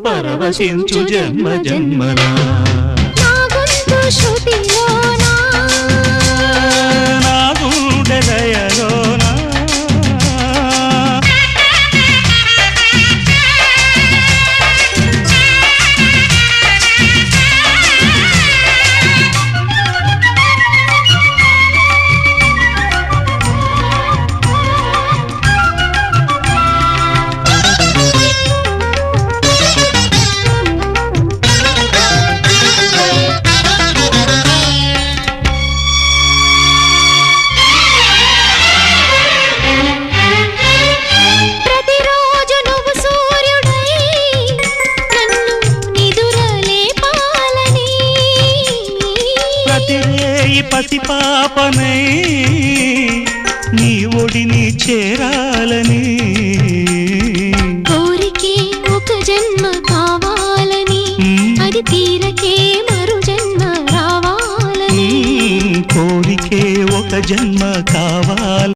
పరవశించు జన్మ జన్మలా నా గొంతు శృతిలోనా నా గుండె లయలోనా పసిపాపనై నీ ఒడిని చేరాలని కోరికే ఒక జన్మ కావాలని అది తీరకే మరు జన్మ రావాలని కోరికే ఒక జన్మ కావాలి